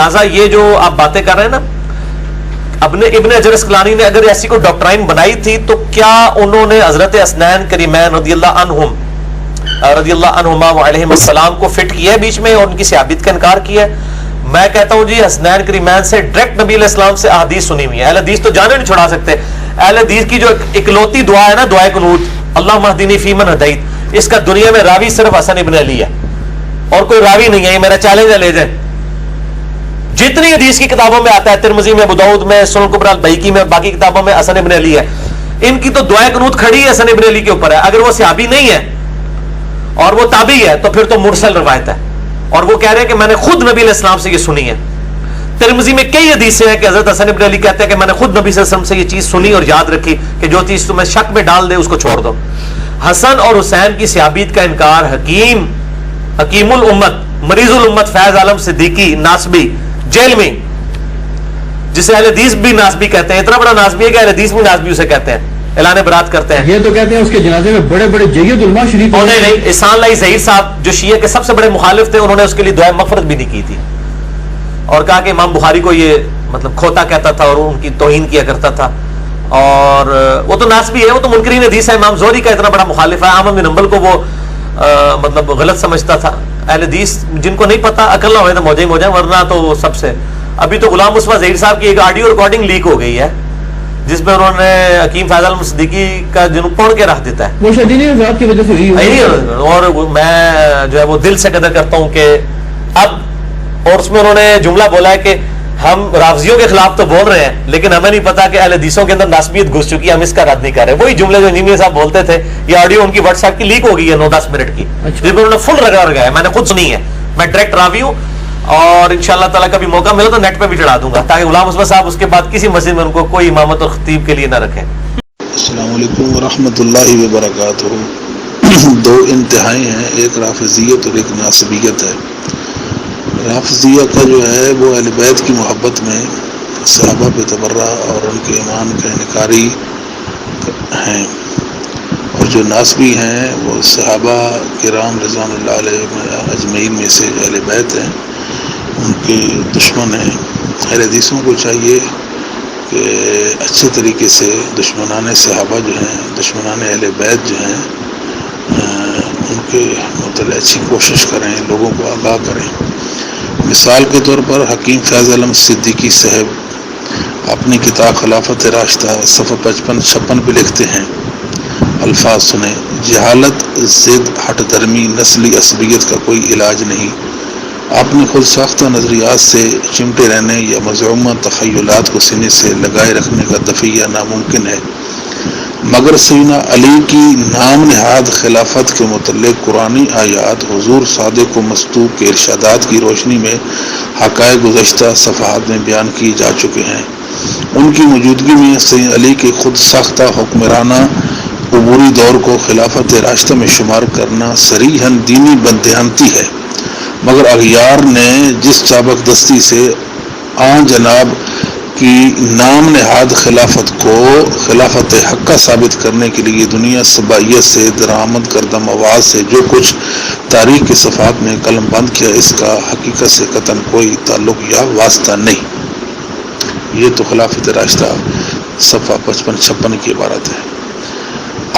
لہٰذا یہ جو آپ باتیں کر رہے ہیں نا، ابن حجر اسقلانی نے اگر ایسی کوئی ڈاکٹرائن بنائی تھی تو کیا انہوں نے حضرت حسنین کریمین رضی اللہ عنہما وعلیہم السلام کو فٹ کیا ہے بیچ میں اور ان کی صحابیت کا انکار کیا ہے؟ میں کہتا ہوں جی حسنین کریمین سے ڈائریکٹ نبی علیہ السلام سے احادیث سنی ہوئی ہے. اہل حدیث تو جانے نہیں چھڑا سکتے. اہل حدیث کی جو اکلوتی دعا ہے نا، دعائے قنوت، اللہ مہدینی فیمن ہدیت، اس کا دنیا میں راوی صرف حسن ابن علی ہے اور کوئی راوی نہیں ہے. یہ میرا چیلنج ہے، لے جائیں. جتنی حدیث کی کتابوں میں آتا ہے، ترمذی میں، ابو داؤد میں، سنن کبریٰ البیہقی میں، باقی کتابوں میں حسن ابن علی ہے. ان کی تو دعائے قنوت کھڑی ہے حسن ابن علی کے اوپر ہے. اگر وہ صحابی نہیں ہے اور وہ تابعی ہے تو پھر تو مرسل روایت ہے. اور وہ کہہ رہے ہیں کہ میں نے خود نبی علیہ السلام سے یہ سنی ہے. ترمذی میں کئی حدیثیں ہیں کہ حضرت حسن ابن علی کہتے ہیں کہ میں نے خود نبی صلی اللہ علیہ وسلم سے یہ چیز سنی اور یاد رکھی کہ جو چیز تمہیں شک میں ڈال دے اس کو چھوڑ دو. حسن اور حسین کی صحابیت کا انکار حکیم الامت، مریض الامت فیض عالم صدیقی ناسبی جیل میں، جسے اہل حدیث بھی ناسبی کہتے ہیں، اتنا بڑا ناسبی ہے کہ اہل حدیث بھی ناسبی اسے کہتے ہیں، اعلان برات کرتے ہیں. یہ تو کہتے ہیں اس کے جنازے میں بڑے بڑے جید علماء شریف ہیں. نہیں، احسان اللہ ظہیر صاحب جو شیعہ کے سب سے بڑے مخالف تھے، انہوں نے اس کے لیے دعائے مغفرت بھی نہیں کی تھی اور کہا کہ امام بخاری کو یہ مطلب کھوتا کہتا تھا اور ان کی توہین کیا کرتا تھا. اور وہ تو ناسبی ہے، وہ تو منکرین حدیث ہے. امام زہری کا اتنا بڑا مخالف ہے. احمد بن حنبل کو وہ مطلب غلط سمجھتا تھا. اہل حدیث جن کو نہیں پتا، عقل نہ ہوئے تو موجے موجے، ورنہ تو وہ سب سے. ابھی تو غلام مصطفیٰ ظہیر صاحب کی ایک آڈیو ریکارڈنگ لیک ہو گئی ہے جس میں انہوں نے حکیم فیض عالم صدیقی کا جنوب پڑھ کے رکھ دیتا ہے. وہ شدید کی وجہ سے ہوئی. اور میں جو ہے وہ دل سے قدر کرتا ہوں کہ اب، اور اس میں انہوں نے جملہ بولا ہے کہ ہم رافضیوں کے خلاف تو بول رہے ہیں لیکن ہمیں نہیں پتا کہ اہل حدیثوں کے اندر ناسبیت گھس چکی ہے، ہم اس کا رد نہیں کر رہے. وہی جملے جو انجینئر صاحب بولتے تھے. یہ آڈیو ان کی واٹس ایپ کی لیک ہو گئی ہے 9-10 منٹ کی، جس میں انہوں نے فل رگڑ گیا. میں نے خود سنی ہے، میں ڈائریکٹ راوی ہوں اور انشاءاللہ تعالیٰ کبھی موقع ملے تو نیٹ پہ بھی چڑھا دوں گا تاکہ غلام مصطفیٰ صاحب اس کے بعد کسی مسجد میں ان کو کوئی امامت اور خطیب کے لیے نہ رکھیں. السلام علیکم ورحمۃ اللہ وبرکاتہ. دو انتہائی ہیں، ایک رافضیت اور ایک ناسبیت ہے. رافضیہ کا جو ہے وہ اہل بیت کی محبت میں صحابہ پہ تبرہ اور ان کے ایمان کا انکاری ہیں، اور جو ناسبی ہیں وہ صحابہ کرام رضوان اللہ علیہ اجمعین میں سے جو اہل بیت ہیں ان کے دشمن ہیں. اہل حدیثوں کو چاہیے کہ اچھے طریقے سے دشمنان صحابہ جو ہیں، دشمنان اہل بیت جو ہیں، ان کے متعلق اچھی کوشش کریں، لوگوں کو آگاہ کریں. مثال کے طور پر حکیم فیض عالم صدیقی صاحب اپنی کتاب خلافت راشدہ صفحہ 55-56 پہ لکھتے ہیں، الفاظ سنیں: جہالت، ضد، ہٹ درمی، نسلی عصبیت کا کوئی علاج نہیں. آپ نے خود ساختہ نظریات سے چمٹے رہنے یا مزعومہ تخیلات کو سینے سے لگائے رکھنے کا دفعہ ناممکن ہے، مگر سیدنا علی کی نام نہاد خلافت کے متعلق قرآنی آیات حضور صادق و مصدوق کے ارشادات کی روشنی میں حقائق گزشتہ صفحات میں بیان کی جا چکے ہیں. ان کی موجودگی میں سیدنا علی کے خود ساختہ حکمرانہ عبوری دور کو خلافت راشدہ میں شمار کرنا صریحاً دینی بددیانتی ہے. مگر اغیار نے جس چابک دستی سے آن جناب کی نام نہاد خلافت کو خلافت حقہ ثابت کرنے کے لیے دنیا سبائیت سے درآمد کردہ مواد سے جو کچھ تاریخ کے صفحات میں قلم بند کیا، اس کا حقیقت سے قطعاً کوئی تعلق یا واسطہ نہیں. یہ تو خلافت راشدہ صفحہ 55-56 کی عبارت ہے.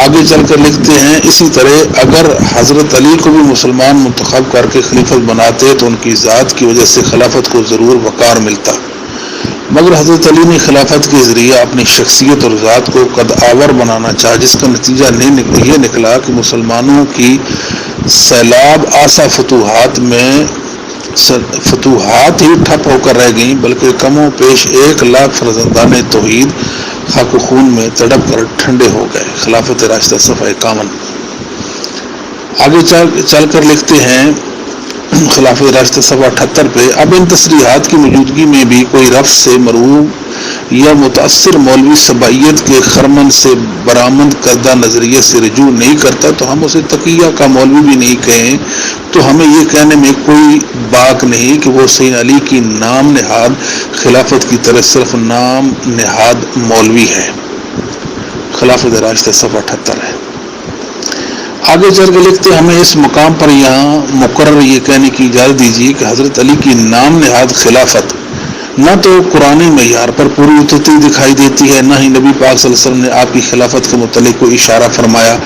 آگے چل کر لکھتے ہیں، اسی طرح اگر حضرت علی کو بھی مسلمان منتخب کر کے خلیفت بناتے تو ان کی ذات کی وجہ سے خلافت کو ضرور وقار ملتا، مگر حضرت علی نے خلافت کے ذریعہ اپنی شخصیت اور ذات کو قد آور بنانا چاہا، جس کا نتیجہ یہ نکلا کہ مسلمانوں کی سیلاب آسا فتوحات ہی ٹھپ ہو کر رہ گئیں، بلکہ کم و پیش 1,00,000 فرزندان توحید خاک و خون میں تڑپ کر ٹھنڈے ہو گئے. خلافت راشدہ صفحہ 51. آگے چل کر لکھتے ہیں خلافت راشدہ صفحہ 78 پہ، اب ان تصریحات کی موجودگی میں بھی کوئی رفض سے مروب یا متاثر مولوی سبائیت کے خرمن سے برآمد کردہ نظریے سے رجوع نہیں کرتا تو ہم اسے تقیہ کا مولوی بھی نہیں کہیں تو ہمیں یہ کہنے میں کوئی باک نہیں کہ وہ سیدنا علی کی نام نہاد خلافت کی طرح صرف نام نہاد مولوی ہے. خلافت راشدہ صفحہ 78 ہے. آگے چل کے لکھتے ہمیں اس مقام پر یہاں مقرر یہ کہنے کی اجازت دیجیے کہ حضرت علی کی نام نہاد خلافت نہ تو قرآن معیار پر پوری اترتی دکھائی دیتی ہے، نہ ہی نبی پاک صلی اللہ علیہ وسلم نے آپ کی خلافت کے متعلق کوئی اشارہ فرمایا،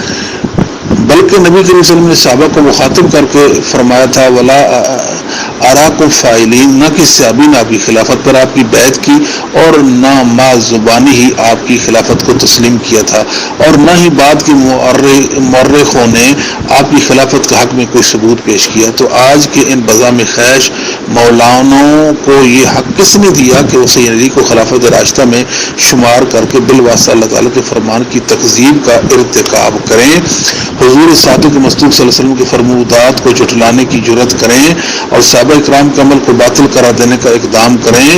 بلکہ نبی کریم صلی اللہ علیہ وسلم نے صحابہ کو مخاطب کر کے فرمایا تھا ولا اراکم فاعلین، نہ کہ صحابی نے آپ کی خلافت پر آپ کی بیعت کی اور نہ ما زبانی ہی آپ کی خلافت کو تسلیم کیا تھا، اور نہ ہی بعد کے مورخوں نے آپ کی خلافت کے حق میں کوئی ثبوت پیش کیا۔ تو آج کے ان بزام خیش مولانوں کو یہ حق کس نے دیا کہ وہ سید علی کو خلافت راشدہ میں شمار کر کے بالواسطہ اللہ تعالیٰ کے فرمان کی تکذیب کا ارتکاب کریں، حضور صادق مصدوق صلی اللہ علیہ وسلم کے فرمودات کو جھٹلانے کی جرات کریں اور صحابہ اکرام کے عمل کو باطل قرار دینے کا اقدام کریں؟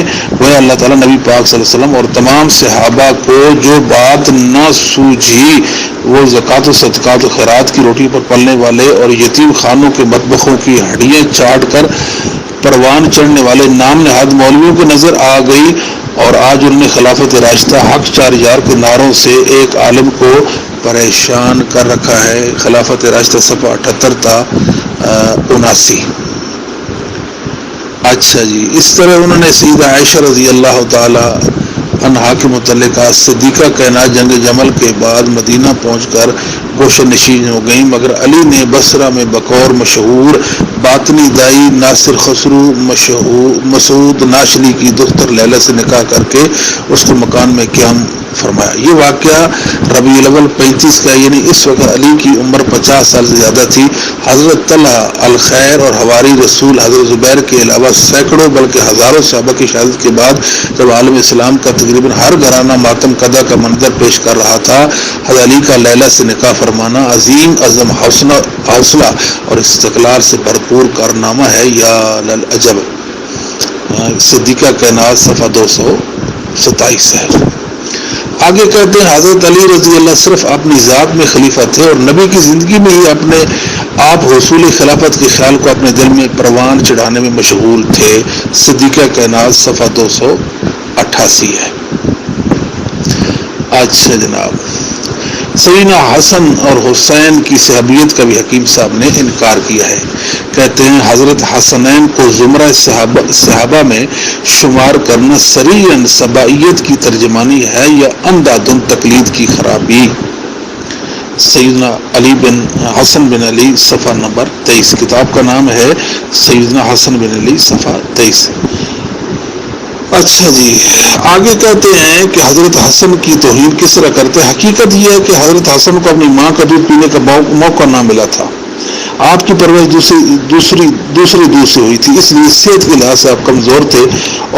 وہ اللہ تعالیٰ نبی پاک صلی اللہ علیہ وسلم اور تمام صحابہ کو جو بات نہ سوجھی، وہ زکوٰۃ و صدقات و خیرات کی روٹی پر پلنے والے اور یتیم خانوں کے مطبخوں کی ہڈیاں چاٹ کر پروان چڑھنے والے نام نہاد مولویوں کو نظر آ گئی، اور آج انہوں نے خلافت راشدہ حق 4000 کے نعروں سے ایک عالم کو پریشان کر رکھا ہے۔ خلافت راشدہ صفحہ 78 تا 79۔ اچھا جی، اس طرح انہوں نے سیدہ عائشہ رضی اللہ تعالی عنہا کے متعلقہ صدیقہ کائنات جنگ جمل کے بعد مدینہ پہنچ کر گوشہ نشین ہو گئیں، مگر علی نے بصرہ میں بقور مشہور باطنی دائی ناصر خسرو مسعود ناشلی کی دختر لیلہ سے نکاح کر کے اس کو مکان میں قیام فرمایا۔ یہ واقعہ ربیع الاول 35 کا، یعنی اس وقت علی کی عمر 50 سال سے زیادہ تھی۔ حضرت طلحہ الخیر اور حواری رسول حضرت زبیر کے علاوہ سینکڑوں بلکہ ہزاروں صحابہ کی شہادت کے بعد جب عالم اسلام کا تقریباً ہر گھرانہ ماتم قدا کا منظر پیش کر رہا تھا، حضرت علی کا لیلہ سے نکاح فرمانا عظیم عظم حوصلہ اور استقلال سے بھرپور کارنامہ ہے۔ یا للعجب، صدیقہ کائنات صفحہ 227 ہے۔ آگے کہتے ہیں حضرت علی رضی اللہ صرف اپنی ذات میں خلیفہ تھے اور نبی کی زندگی میں ہی اپنے آپ حصول خلافت کے خیال کو اپنے دل میں پروان چڑھانے میں مشغول تھے۔ صدیقہ کائنات صفحہ 288 ہے۔ اچھا جناب، سیدنا حسن اور حسین کی صحابیت کا بھی حکیم صاحب نے انکار کیا ہے۔ کہتے ہیں حضرت حسنین کو زمرہ صحابہ میں شمار کرنا سریعاً سبائیت کی ترجمانی ہے یا اندھادھند تقلید کی خرابی۔ سیدنا علی بن حسن بن علی صفحہ نمبر 23، کتاب کا نام ہے سیدنا حسن بن علی صفحہ 23۔ اچھا جی، آگے کہتے ہیں کہ حضرت حسن کی توہین کس طرح کرتے ہیں؟ حقیقت یہ ہے کہ حضرت حسن کو اپنی ماں کا دودھ پینے کا موقع نہ ملا تھا۔ آپ کی پرورش دوسری دودھ سے ہوئی تھی، اس لیے صحت کے لحاظ سے آپ کمزور تھے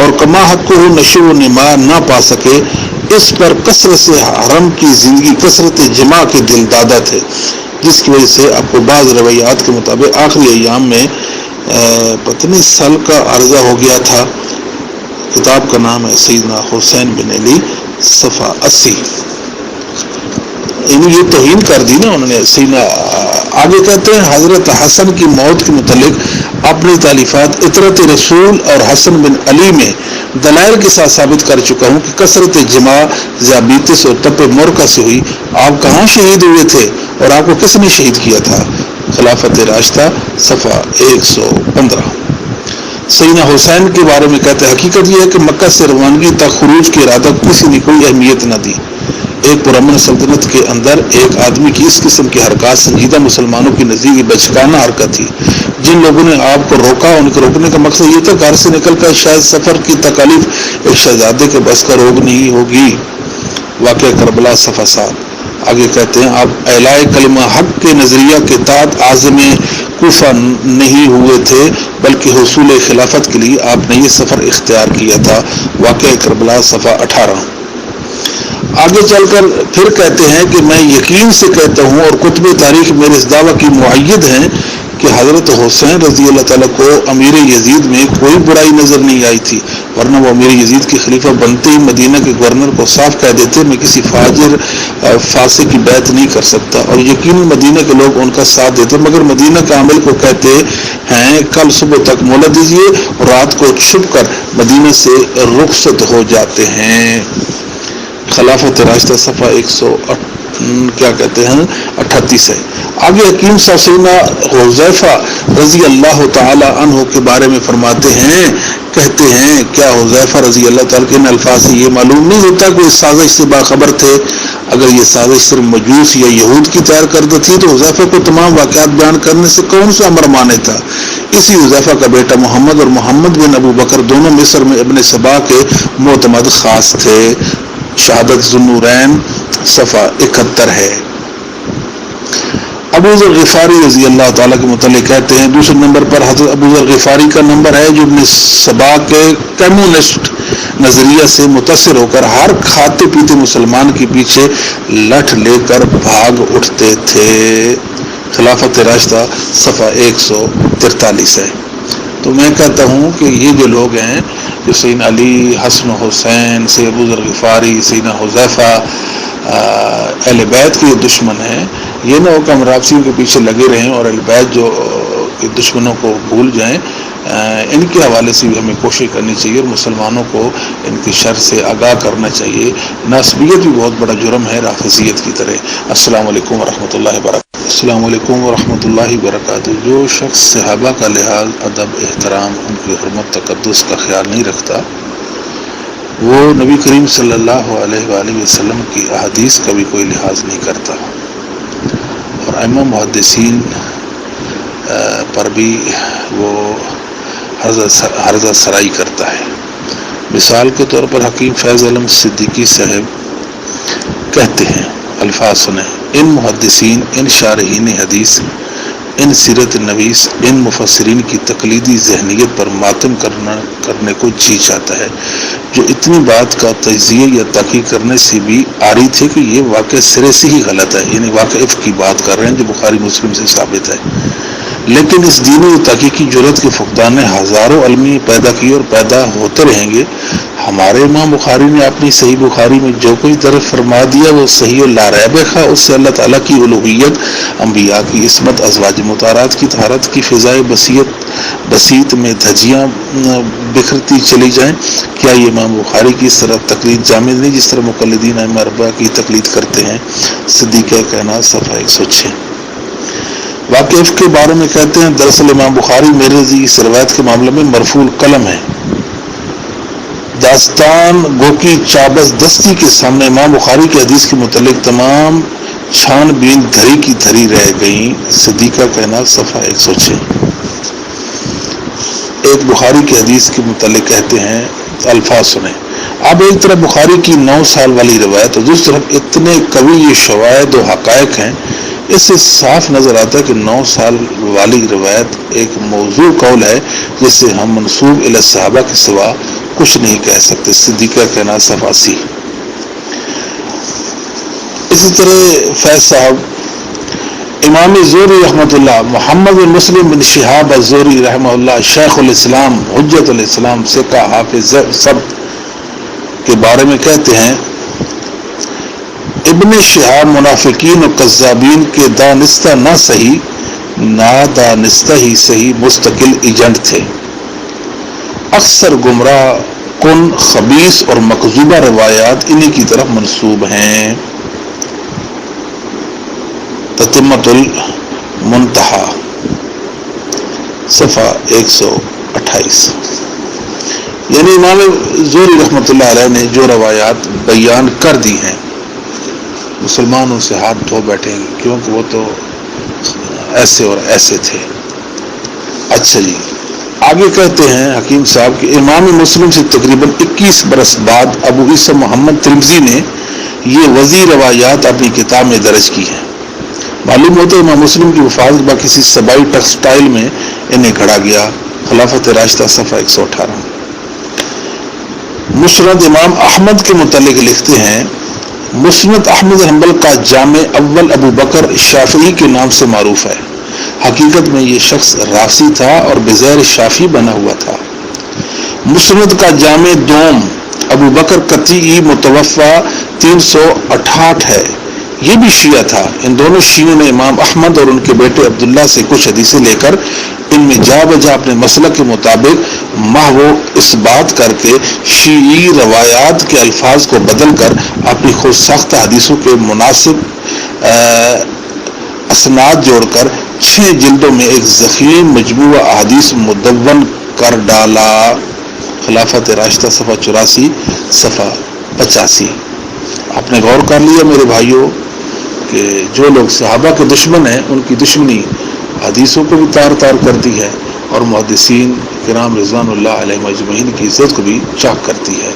اور کما حق کو نشو و نما نہ پا سکے۔ اس پر کثرت سے حرم کی زندگی، کثرت جماع کے دل دادا تھے، جس کی وجہ سے آپ کو بعض روایات کے مطابق آخری ایام میں پتنی سال کا عرضہ ہو گیا تھا۔ کتاب کا نام ہے سیدنا حسین بن علی صفحہ 80۔ یہ توہین کر دی نا انہوں نے سیدنا۔ آگے کہتے ہیں حضرت حسن کی موت کے متعلق اپنی تالیفات اطرت رسول اور حسن بن علی میں دلائل کے ساتھ ثابت کر چکا ہوں کہ کثرت جماع ذیابیطس اور تپ مرکہ سے ہوئی۔ آپ کہاں شہید ہوئے تھے اور آپ کو کس نے شہید کیا تھا؟ خلافت راشدہ صفحہ 115۔ سیدنا حسین کے بارے میں کہتے ہیں حقیقت یہ ہے کہ مکہ سے روانگی تک خروج کی ارادہ کسی نے کوئی اہمیت نہ دی۔ ایک پرامن سلطنت کے اندر ایک آدمی کی اس قسم کی حرکات سنجیدہ مسلمانوں کی نزدیک بچکانہ حرکت تھی۔ جن لوگوں نے آپ کو روکا ان کے روکنے کا مقصد یہ تھا گھر سے نکل کر شاید سفر کی تکالیف ایک شہزادے کے بس کا روگ نہیں ہوگی۔ واقعہ کربلا صفحہ 7۔ آگے کہتے ہیں آپ اعلاء کلمہ حق کے نظریہ کے تحت عازم کوفہ نہیں ہوئے تھے بلکہ حصول خلافت کے لیے آپ نے یہ سفر اختیار کیا تھا۔ واقعہ کربلا صفحہ 18۔ آگے چل کر پھر کہتے ہیں کہ میں یقین سے کہتا ہوں اور کتب تاریخ میرے اس دعویٰ کی معید ہیں کہ حضرت حسین رضی اللہ تعالیٰ کو امیر یزید میں کوئی برائی نظر نہیں آئی تھی، ورنہ وہ امیر یزید کے خلیفہ بنتے ہی مدینہ کے گورنر کو صاف کہہ دیتے میں کسی فاجر فاسق کی بیعت نہیں کر سکتا، اور یقیناً مدینہ کے لوگ ان کا ساتھ دیتے، مگر مدینہ کے عامل کو کہتے ہیں کل صبح تک مہلت دیجیے، اور رات کو چھپ کر مدینہ سے رخصت ہو جاتے ہیں۔ خلافت راشدہ صفحہ کیا کہتے ہیں 38 ہے. آگے حکیم صاحب سیدنا حذیفہ رضی اللہ تعالی عنہ کے بارے میں فرماتے ہیں، کہتے ہیں کیا حذیفہ رضی اللہ تعالیٰ کے ان الفاظ سے یہ معلوم نہیں ہوتا کہ اس سازش سے باخبر تھے؟ اگر یہ سازش صرف مجوس یا یہود کی تیار کردہ تھی تو حذیفہ کو تمام واقعات بیان کرنے سے کون سا امر مانے تھا؟ اسی حذیفہ کا بیٹا محمد اور محمد بن ابو بکر دونوں مصر میں ابن سبا کے معتمد خاص تھے. شہادت ذوالنورین صفحہ 71 ہے. ابو ذر غفاری رضی اللہ تعالیٰ کے متعلق کہتے ہیں دوسرے نمبر پر حضرت ابو ذر غفاری کا نمبر ہے جو ابن سبا کے کمیونسٹ نظریہ سے متاثر ہو کر ہر کھاتے پیتے مسلمان کے پیچھے لٹھ لے کر بھاگ اٹھتے تھے. خلافت راشدہ صفحہ 143 ہے. تو میں کہتا ہوں کہ یہ جو لوگ ہیں جو سیدنا علی، حسن و حسین، سید ابو ذر غفاری، سیدنا حذیفہ، اہل بیت کے جو دشمن ہیں، یہ نہ ہو کہ ہم رابطیوں کے پیچھے لگے رہیں اور اہل بیت جو دشمنوں کو بھول جائیں. ان کے حوالے سے بھی ہمیں کوشش کرنی چاہیے اور مسلمانوں کو ان کی شر سے آگاہ کرنا چاہیے. ناسبیت بھی بہت بڑا جرم ہے رافضیت کی طرح. السلام علیکم ورحمۃ اللہ وبرکاتہ. السلام علیکم ورحمۃ اللہ وبرکاتہ. جو شخص صحابہ کا لحاظ، ادب، احترام، ان کی حرمت، تقدس کا خیال نہیں رکھتا، وہ نبی کریم صلی اللہ علیہ وآلہ وسلم کی احادیث کا بھی کوئی لحاظ نہیں کرتا اور ائمہ محدثین پر بھی وہ حرزہ سرائی کرتا ہے. مثال کے طور پر حکیم فیض علم صدیقی صاحب کہتے ہیں، الفاظ سنیں، ان محدثین، ان شارحین حدیث، ان سیرت نویس، ان مفسرین کی تقلیدی ذہنیت پر ماتم کرنے کو جی چاہتا ہے، جو اتنی بات کا تجزیہ یا تحقیق کرنے سے بھی آری تھے کہ یہ واقع سرے سے ہی غلط ہے. یعنی واقعف کی بات کر رہے ہیں جو بخاری مسلم سے ثابت ہے. لیکن اس دینی و تحقیقی جرت کے فقدان نے ہزاروں علمی پیدا کی اور پیدا ہوتے رہیں گے. ہمارے امام بخاری نے اپنی صحیح بخاری میں جو کچھ درج فرما دیا وہ صحیح و لا ریب ہے. اس سے اللہ تعالیٰ کی الوہیت، انبیاء کی عصمت، ازواج مطہرات کی طہارت کی فضائے بسیط میں دھجیاں بکھرتی چلی جائیں. کیا یہ امام بخاری کی اس طرح تقلید جامع نہیں جس طرح مقلدین ائمہ اربعہ کی تقلید کرتے ہیں؟ صدیقہ کائنات صفحہ 106. واقف کے بارے میں کہتے ہیں، دراصل امام بخاری میرے نزدیک اس روایت کے معاملے میں مرفوع القلم ہے. داستان گو کی چابس دستی کے سامنے امام بخاری کی حدیث کے متعلق تمام چھان بین دھری کی دھری رہ گئیں. صدیقہ کائنات صفحہ 106. ایک بخاری کی حدیث کے متعلق کہتے ہیں، الفاظ سنیں، اب ایک طرف بخاری کی 9 سال والی روایت اور دوسری طرف اتنے قوی یہ شواہد و حقائق ہیں. اس سے صاف نظر آتا ہے کہ 9 سال والی روایت ایک موضوع قول ہے جس سے ہم منسوب الی صحابہ کے سوا کچھ نہیں کہہ سکتے. صدیقہ کائنات صفحہ 80. اسی طرح فیض صاحب، امام زہری رحمۃ اللہ، محمد بن مسلم بن شہاب الزہری رحمہ اللہ، شیخ الاسلام، حجت الاسلام، ثقہ، حافظ سب کے بارے میں کہتے ہیں، ابن شہاب منافقین و کذابین کے دانستہ نہ صحیح، نادانستہ ہی صحیح مستقل ایجنٹ تھے. اکثر گمراہ کن، خبیث اور مکذوبہ روایات انہی کی طرف منسوب ہیں. تتمۃ المنتہا صفحہ 128. یعنی امام زہری رحمۃ اللہ علیہ نے جو روایات بیان کر دی ہیں مسلمان ان سے ہاتھ دھو بیٹھیں گے کیونکہ وہ تو ایسے اور ایسے تھے. اچھا جی، آگے کہتے ہیں حکیم صاحب کہ امام مسلم سے تقریباً 21 برس بعد ابو عیسیٰ محمد ترمذی نے یہ وضیع روایات اپنی کتاب میں درج کی ہیں. معلوم ہوتا ہے امام مسلم کی وفات کے بعد کسی سبائی ٹیکسٹائل میں انہیں گھڑا گیا. خلافت راشدہ صفحہ 118. مسند امام احمد کے متعلق لکھتے ہیں، مسند احمد حنبل کا جامع اول ابو بکر شافعی کے نام سے معروف ہے. حقیقت میں یہ شخص رافضی تھا اور بغیر شافعی بنا ہوا تھا. مسند کا جامع دوم ابو بکر قطعی متوفہ 368 ہے. یہ بھی شیعہ تھا. ان دونوں شیعوں نے امام احمد اور ان کے بیٹے عبداللہ سے کچھ حدیثیں لے کر ان میں جا بجا اپنے مسلک کے مطابق محو اس بات کر کے شیعی روایات کے الفاظ کو بدل کر اپنی خود ساختہ حدیثوں کے مناسب اسناد جوڑ کر 6 جلدوں میں ایک ضخیم مجموعہ احادیث مدون کر ڈالا. خلافت راشدہ صفحہ 84 صفحہ 85. آپ نے غور کر لیا میرے بھائیوں کہ جو لوگ صحابہ کے دشمن ہیں ان کی دشمنی حدیثوں کو بھی تار تار کرتی ہے اور محدثین کرام رضوان اللہ علیہ مجمعین کی عزت کو بھی چاک کرتی ہے.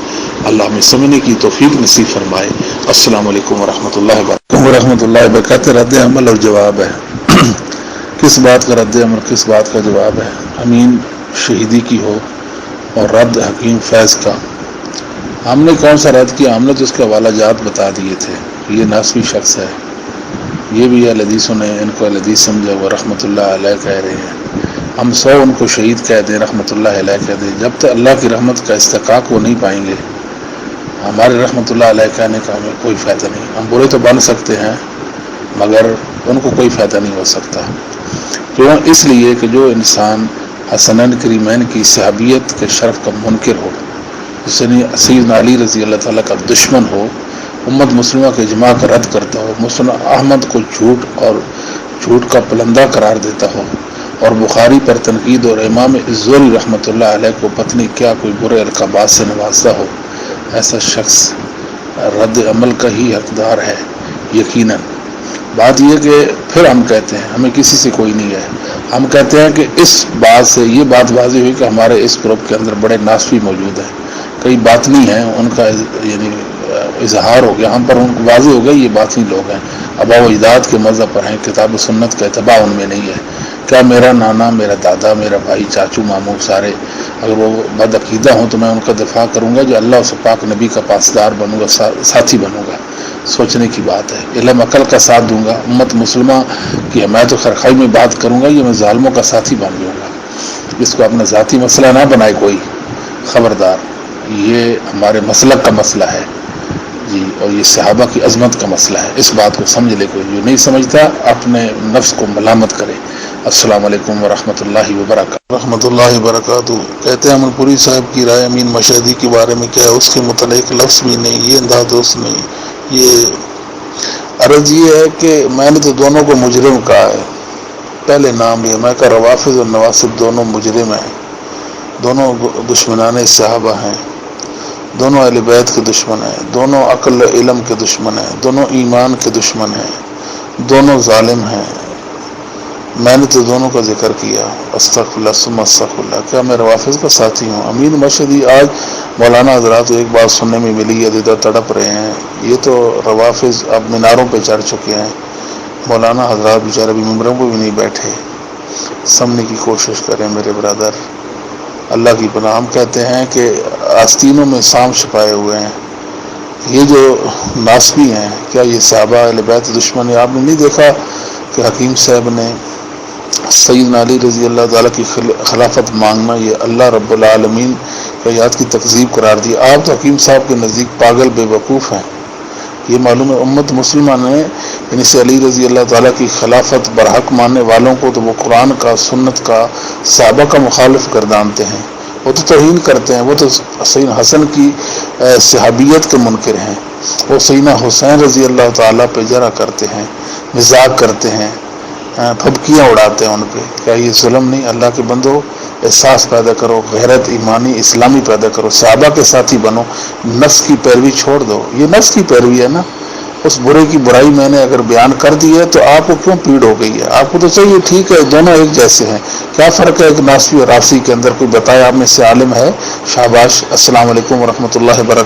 اللہ ہمیں سمجھنے کی توفیق نصیب فرمائے. السلام علیکم ورحمۃ اللہ وبرکاتہ. رد عمل اور جواب ہے. کس بات کا رد عمل کس بات کا جواب ہے؟ امین شہیدی کی ہو اور رد حکیم فیض کا. ہم نے کون سا رد کیا؟ ہم نے تو اس کے حوالہ جات بتا دیے تھے. یہ ناسوی شخص ہے، یہ بھی اہل حدیثوں نے ان کو اہل حدیث سمجھا، وہ رحمۃ اللہ علیہ کہہ رہے ہیں. ہم 100 ان کو شہید کہہ دیں، رحمۃ اللہ علیہ کہہ دیں، جب تک اللہ کی رحمت کا استحقاق وہ نہیں پائیں گے ہمارے رحمۃ اللہ علیہ کہنے کا ہمیں کوئی فائدہ نہیں. ہم برے تو بن سکتے ہیں مگر ان کو کوئی فائدہ نہیں ہو سکتا. کیوں؟ اس لیے کہ جو انسان حسنین کریمین کی صحابیت کے شرف کا منکر ہو، سیدنا علی رضی اللہ تعالیٰ کا دشمن ہو، امت مسلمہ کے اجماع کا رد کرتا ہو، مسلم احمد کو جھوٹ کا پلندہ قرار دیتا ہو، اور بخاری پر تنقید اور امام زہری رحمۃ اللہ علیہ کو پتنی کیا کوئی برے القابات سے نوازتا ہو، ایسا شخص رد عمل کا ہی حقدار ہے یقیناً. بات یہ کہ پھر ہم کہتے ہیں ہمیں کسی سے کوئی نہیں ہے. ہم کہتے ہیں کہ اس بات سے یہ بات واضح ہوئی کہ ہمارے اس گروپ کے اندر بڑے ناسوی موجود ہیں، کئی باطنی ہیں، ان کا یعنی اظہار ہو گیا، ہم پر ان کو واضح ہو گیا یہ باطنی لوگ ہیں، آباء و اجداد کے مذہب پر ہیں، کتاب و سنت کا اتباع ان میں نہیں ہے. کیا میرا نانا، میرا دادا، میرا بھائی، چاچو، ماموں سارے اگر وہ بد عقیدہ ہوں تو میں ان کا دفاع کروں گا جو اللہ و پاک نبی کا پاسدار بنوں گا، ساتھی بنوں گا. سوچنے کی بات ہے. علم عقل کا ساتھ دوں گا، امت مسلمہ کی حمایت و خیرخواہی میں بات کروں گا، یہ میں ظالموں کا ساتھی بن جاؤں گا. اس کو اپنا ذاتی مسئلہ نہ بنائے کوئی، خبردار. یہ ہمارے مسلک کا مسئلہ ہے جی، اور یہ صحابہ کی عظمت کا مسئلہ ہے. اس بات کو سمجھ لے. کوئی جو نہیں سمجھتا اپنے نفس کو ملامت کرے. السلام علیکم ورحمۃ اللہ وبرکاتہ. رحمۃ اللہ وبرکاتہ. کہتے ہیں امن پوری صاحب کی رائے امین مشہدی کے بارے میں کیا ہے؟ اس کے متعلق لفظ بھی نہیں، یہ انداز دوست نہیں. یہ عرض یہ ہے کہ میں نے تو دونوں کو مجرم کہا ہے، پہلے نام لیا. میں کہا روافض اور نواسب دونوں مجرم ہیں، دونوں دشمنان صحابہ ہیں، دونوں اہل بیت کے دشمن ہیں، دونوں عقل علم کے دشمن ہیں، دونوں ایمان کے دشمن ہیں، دونوں ظالم ہیں. میں نے تو دونوں کا ذکر کیا. استغفر اللہ ثم استغفر اللہ. کیا میں روافض کا ساتھی ہوں؟ امین مشہدی آج مولانا حضرات ایک بات سننے میں ملی ہے، ادھر تڑپ رہے ہیں. یہ تو روافض اب میناروں پہ چڑھ چکے ہیں. مولانا حضرات بیچارے ابھی ممبروں کو بھی نہیں بیٹھے. سمجھنے کی کوشش کریں میرے برادر، اللہ کی پناہ. ہم کہتے ہیں کہ آستینوں میں سام چھپائے ہوئے ہیں. یہ جو ناسبی ہیں، کیا یہ صحابہ اہل بیت دشمن ہے؟ آپ نے نہیں دیکھا کہ حکیم صاحب نے سیدنا علی رضی اللہ تعالیٰ کی خلافت مانگنا یہ اللہ رب العالمین کی آیات کی تکذیب قرار دی. آپ تو حکیم صاحب کے نزدیک پاگل بے وقوف ہیں. یہ معلوم ہے امت مسلمہ نے یعنی سے علی رضی اللہ تعالیٰ کی خلافت برحق ماننے والوں کو تو وہ قرآن کا، سنت کا، صحابہ کا مخالف گردانتے ہیں. وہ تو توہین کرتے ہیں. وہ تو سیدنا حسن کی صحابیت کے منکر ہیں. وہ سیدنا حسین رضی اللہ تعالیٰ پہ جرح کرتے ہیں، مزاق کرتے ہیں، پھبکیاں اڑاتے ہیں ان پہ. کیا یہ ظلم نہیں؟ اللہ کے بندو احساس پیدا کرو، غیرت ایمانی اسلامی پیدا کرو، صحابہ کے ساتھی بنو، نفس کی پیروی چھوڑ دو. یہ نفس کی پیروی ہے نا. اس برے کی برائی میں نے اگر بیان کر دی ہے تو آپ کو کیوں پیڑ ہو گئی ہے؟ آپ کو تو چاہیے ٹھیک ہے دونوں ایک جیسے ہیں. کیا فرق ہے ایک ناسبی اور رافضی کے اندر؟ کوئی بتایا آپ میں سے عالم ہے؟ شاباش. السلام علیکم ورحمۃ اللہ وبرکاتہ.